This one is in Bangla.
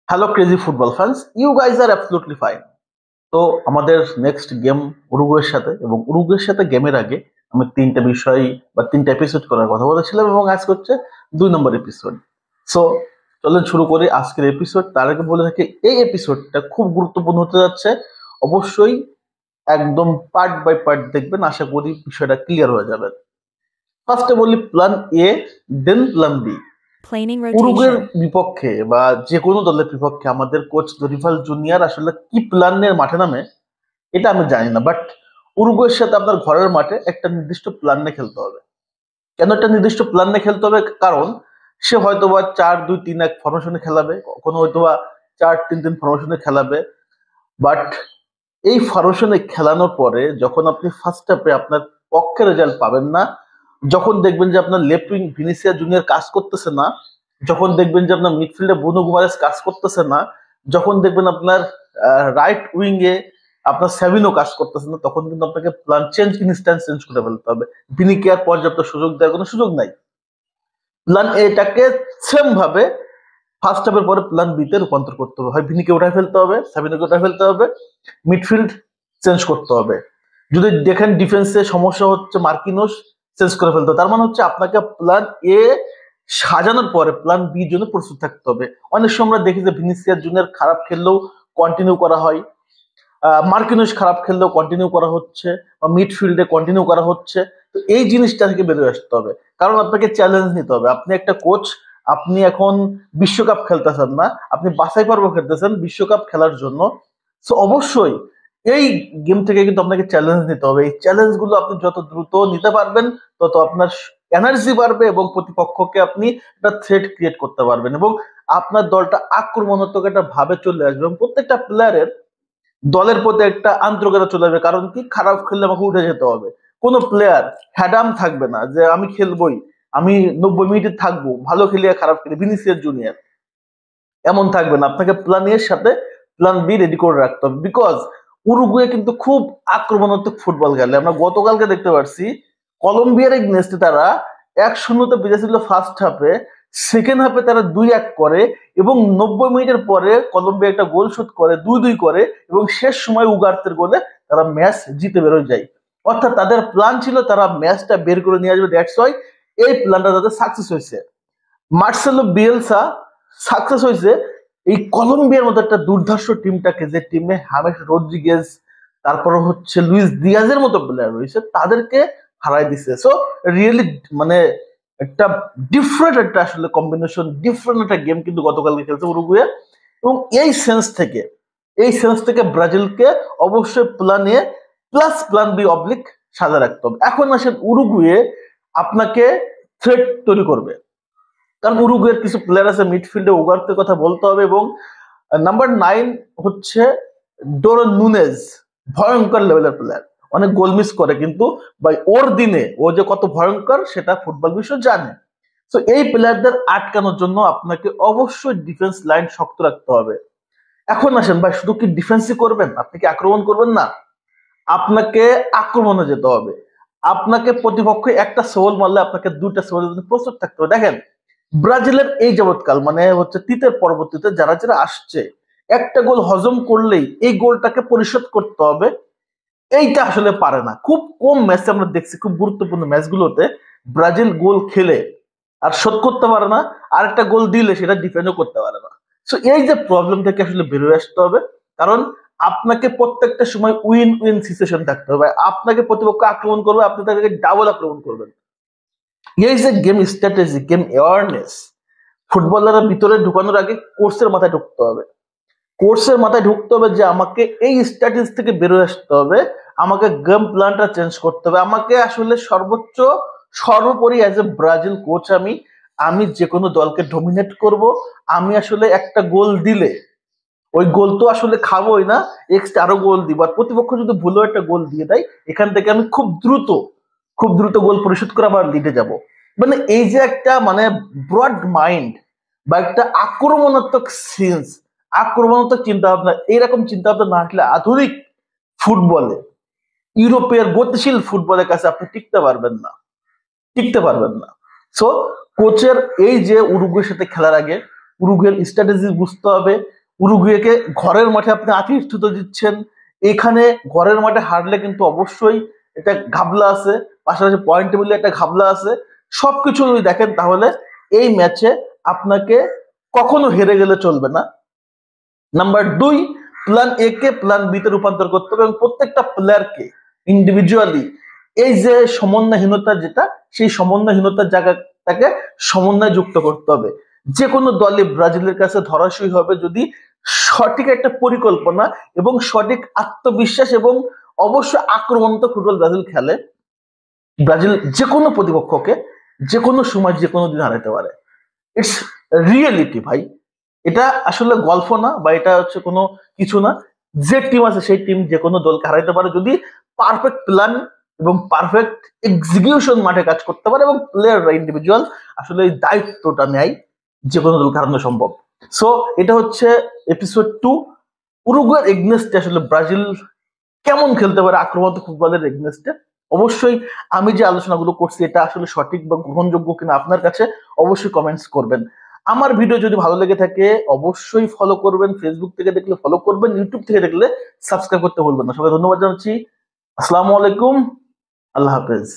Hello crazy football fans, you guys are absolutely fine. তো আমাদের নেক্সট গেম উরুগুয়ের সাথে, এবং উরুগুয়ের সাথে গেমের আগে আমি তিনটা বিষয় বা তিনটা এপিসোড করার কথা বলেছিলাম, এবং আজকে হচ্ছে 2 নম্বর এপিসোড। সো চলেন শুরু করি আজকের এপিসোড। তার আগে বলে থাকি এই এপিসোডটা খুব গুরুত্বপূর্ণ হতে যাচ্ছে। অবশ্যই একদম পার্ট বাই পার্ট দেখবেন, আশা করি বিষয়টা ক্লিয়ার হয়ে যাবে। ফার্স্টে বলি plan A, then plan B. Planing উরুগুয়ের rotation. বিপক্ষে বা যে কোনো দলের বিপক্ষে আমাদের কোচ দরিফাল জুনিয়র আসলে কি প্ল্যান নিয়ে মাঠে নামে এটা আমি জানি না, বাট উরুগুয়ের সাথে আপনার ঘরের মাঠে একটা নির্দিষ্ট প্ল্যান নিয়ে খেলতে হবে। কেন একটা নির্দিষ্ট প্ল্যান নিয়ে খেলতে হবে? কারণ সে হয়তোবা 4-2-3-1 ফরমেশনে খেলাবে, কখনো হয়তোবা 4-3-3 ফরমেশনে খেলাবে। বাট এই ফরমেশনে খেলানোর পরে যখন আপনি ফার্স্ট হাফে আপনার পক্ষে রেজাল্ট পাবেন না, যখন দেখবেন যে আপনার লেফট উইং ভিনিসিয়া জুনিয়র কাজ করতেছে না, যখন দেখবেন যে আপনার মিডফিল্ডে ব্রুনো গুমারেস কাজ করতেছে না, যখন দেখবেন আপনার রাইট উইং এ আপনার সেভিনো কাজ করতেছে না, তখন কিন্তু আপনাকে প্ল্যান চেঞ্জ, ইনস্ট্যান্ট চেঞ্জ করে ফেলতে হবে। ভিনিকে আর পর্যাপ্ত সুযোগ দেওয়ার কোনো সুযোগ নাই। প্ল্যান এটাকে সেম ভাবে ফার্স্ট হাফের পরে প্ল্যান বি তে রূপান্তর করতে হবে। হয় ভিনিকে উঠায় ফেলতে হবে, সাবিনোকে উঠায় ফেলতে হবে, মিডফিল্ড চেঞ্জ করতে হবে। যদি দেখেন ডিফেন্সে সমস্যা হচ্ছে, মার্কিনোস চেঞ্জ করে ফেলতে হবে। তার মানে হচ্ছে আপনাকে প্ল্যান এ সাজানোর পরে প্ল্যান বি জন্য প্রস্তুত থাকতে হবে। অনেক সময় আমরা দেখি যে ভিনিসিয়াস জুনিয়র খারাপ খেললেও কন্টিনিউ করা হয়, মার্কিনোস খারাপ খেললেও কন্টিনিউ করা হচ্ছে, বা মিডফিল্ডে কন্টিনিউ করা হচ্ছে। তো এই জিনিসটা থেকে বেরিয়ে আসতে হবে, কারণ আপনাকে চ্যালেঞ্জ নিতে হবে। আপনি একটা কোচ, আপনি এখন বিশ্বকাপ খেলতেছেন না, আপনি বাছাই পর্ব খেলতেছেন বিশ্বকাপ খেলার জন্য। সো অবশ্যই এই গেম থেকে কিন্তু আপনাকে চ্যালেঞ্জ নিতে হবে। এই চ্যালেঞ্জ গুলো আপনি যত দ্রুত নিতে পারবেন, তত আপনার এনার্জি বাড়বে এবং প্রতিপক্ষকে আপনি একটা থ্রেট ক্রিয়েট করতে পারবেন, এবং আপনার দলটা আক্রমণাত্মক একটা ভাবে চলে আসবে, এবং প্রত্যেকটা প্লেয়ারের দলের প্রতি একটা আন্তরিকতা চলে আসবে। কারণ কি, খারাপ খেললে আমাকে উঠে যেতে হবে। কোনো প্লেয়ার হ্যাডাম থাকবে না যে আমি খেলবই, আমি 90 মিনিটে থাকবো, ভালো খেলিয়া খারাপ খেলি, ভিনিসিয়াস জুনিয়র এমন থাকবে না। আপনাকে প্ল্যান এর সাথে প্ল্যান বি রেডি করে রাখতে হবে, বিকজ উরুগুয়ে কিন্তু খুব আক্রমণাত্মক ফুটবল খেলে। আমরা গতকালকে দেখতে পাচ্ছি কলম্বিয়ার এগেইনস্টে তারা 1-0 বিজেছিল ফার্স্ট হাফে, সেকেন্ড হাফে তারা 2-1 করে, এবং 90 মিনিটের পরে কলম্বিয়া একটা গোল শুট করে, 2-2 করে, এবং শেষ সময় উগার্তের গোলে তারা ম্যাচ জিতে বেরোয় যায়। অর্থাৎ তাদের প্ল্যান ছিল তারা ম্যাচটা বের করে নিয়ে আসবে। দ্যাটস ওয়াই এই প্ল্যানটা তাদের সাকসেস হয়েছে। মার্সেলো বিয়েলসা সাকসেস হয়েছে এই কলম্বিয়ার মতো একটা দুর্ধর্ষ টিমটাকে, যে টিমে হামেস রদ্রিগেজ, তারপরে হচ্ছে লুইস দিয়াজের মতো প্লেয়ার রয়েছে, তাদেরকে হারাই দিছে। সো রিয়েলি মানে একটা ডিফারেন্ট একটা আসলে কম্বিনেশন, ডিফারেন্ট একটা গেম কিন্তু গতকালকে খেলছে উরুগুয়ে। এবং এই সেন্স থেকে ব্রাজিলকে অবশ্যই plan A plus plan B অবলিক সাজা রাখতে হবে। এখন আসেন উরুগুয়ে আপনাকে থ্রেট তৈরি করবে, কারণ উরুগুয়ের কিছু প্লেয়ার আছে মিডফিল্ডে, উগার্তের কথা বলতে হবে। এবং নাম্বার 9 হচ্ছে ডোরন নুনেজ, ভয়ঙ্কর লেভেলের প্লেয়ার, অনেক গোল মিস করে, কিন্তু ভাই ওর দিনে ও যে কত ভয়ঙ্কর সেটা ফুটবল বিশ্ব জানে। তো এই প্লেয়ারদের আটকানোর জন্য আপনাকে অবশ্যই ডিফেন্স লাইন শক্ত রাখতে হবে। এখন আসেন ভাই, শুধু কি ডিফেন্সই করবেন? আপনি কি আক্রমণ করবেন না? আপনাকে আক্রমণে যেতে হবে। আপনাকে প্রতিপক্ষ একটা সোল মারলে আপনাকে দুইটা সোলের জন্য প্রস্তুত থাকতে হবে। দেখেন ব্রাজিলের এই যাবৎকাল মানে হচ্ছে তৃতীয় পরবর্তীতে যারা যারা আসছে, একটা গোল হজম করলেই এই গোলটাকে পরিশোধ করতে হবে, এইটা আসলে পারে না। খুব কম ম্যাচে আমরা দেখছি, খুব গুরুত্বপূর্ণ ম্যাচগুলোতে ব্রাজিল গোল খেলে আর শোধ করতে পারে না, আর একটা গোল দিলে সেটা ডিফেন্ডও করতে পারে না। সো এই যে প্রবলেম থেকে আসলে বেরোয় আসতে হবে, কারণ আপনাকে প্রত্যেকটা সময় উইন উইন সিচুয়েশন থাকতে হবে। আপনাকে প্রতিপক্ষ আক্রমণ করবে, আপনি তাদেরকে ডাবল আক্রমণ করবেন। এই যে গেম স্ট্র্যাটেজি, গেম অ্যাওয়ারনেস, ফুটবলাররা ভিতরে ঢুকানোর আগে কোর্সের মাথায় ঢুকতে হবে। কোর্সের মাথায় ঢুকতে হবে যে আমাকে এই স্ট্র্যাটেজি থেকে বেরোয় আসতে হবে, আমাকে গেম প্ল্যানটা চেঞ্জ করতে হবে, আমাকে আসলে সর্বোপরি অ্যাজ এ ব্রাজিল কোচ আমি আমি যে কোনো দলকে ডমিনেট করব। আমি আসলে একটা গোল দিলে ওই গোল তো আসলে খাবোই না, এক্সট্রা আরো গোল দিব। আর প্রতিপক্ষ যদি ভুলেও একটা গোল দিয়ে দেয়, এখান থেকে আমি খুব দ্রুত গোল পরিশোধ করে আবার লিডে যাব। মানে এই যে একটা মানে ব্রড মাইন্ড বা একটা আক্রমণাত্মক চিন্তা ভাবনা, এইরকম চিন্তা ভাবনা না আসলে আধুনিক ফুটবলে, ইউরোপের গতিশীল ফুটবলের কাছে আপনি টিকতে পারবেন না। সো কোচের এই যে উরুগুয়ের সাথে খেলার আগে উরুগুয়ের স্ট্র্যাটেজি বুঝতে হবে, উরুগুয়েকে ঘরের মাঠে আপনি আতিথ্যত দিচ্ছেন। এখানে ঘরের মাঠে হারলে কিন্তু অবশ্যই এটা ঘাবলা আছে, পাশাপাশি পয়েন্ট টেবিলে একটা ঘাবলা আছে। সবকিছু যদি দেখেন তাহলে এই ম্যাচে আপনাকে কখনো হেরে গেলে চলবে না। নাম্বার 2, প্ল্যান এ কে প্ল্যান বি তে রূপান্তর করতে হবে এবং প্রত্যেকটা প্লেয়ারকে ইন্ডিভিজুয়ালি এই যে সমন্বয়হীনতা যেটা, সেই সমন্বয়হীনতার জায়গাটাকে সমন্বয় যুক্ত করতে হবে। যে কোনো দলই ব্রাজিলের কাছে ধরাশয়ী হবে যদি সঠিক একটা পরিকল্পনা এবং সঠিক আত্মবিশ্বাস এবং অবশ্যই আক্রমণাত্মক ফুটবল ব্রাজিল খেলে। ব্রাজিল যে কোনো প্রতিপক্ষকে যে কোনো সময় যে কোনো দিন হারাতে পারে। ইটস রিয়েলিটি ভাই। এটা আসলে গল্প না বা এটা হচ্ছে কোনো কিছু না। যে টিম আছে সেই টিম যে কোনো দলকে হারাইতে পারে যদি পারফেক্ট প্ল্যান এবং পারফেক্ট এক্সিকিউশন মাঠে কাজ করতে পারে এবং প্লেয়াররা ইন্ডিভিজুয়াল আসলে এই দায়িত্বটা নেয়, যে কোনো দলকে হারানো সম্ভব। সো এটা হচ্ছে এপিসোড 2, উরুগুয়ের এগনেস্টে আসলে ব্রাজিল কেমন খেলতে পারে আক্রমণাত্মক ফুটবলের এগনেস্টে। অবশ্যই আমি যে আলোচনাগুলো করছি এটা আসলে সঠিক বা গ্রহণযোগ্য কিনা আপনার কাছে অবশ্যই কমেন্টস করবেন। আমার ভিডিও যদি ভালো লেগে থাকে অবশ্যই ফলো করবেন, ফেসবুক থেকে দেখলে ফলো করবেন, ইউটিউব থেকে দেখলে সাবস্ক্রাইব করতে ভুলবেন না। সবাই ধন্যবাদ জানাচ্ছি। আসসালামু আলাইকুম, আল্লাহ হাফেজ।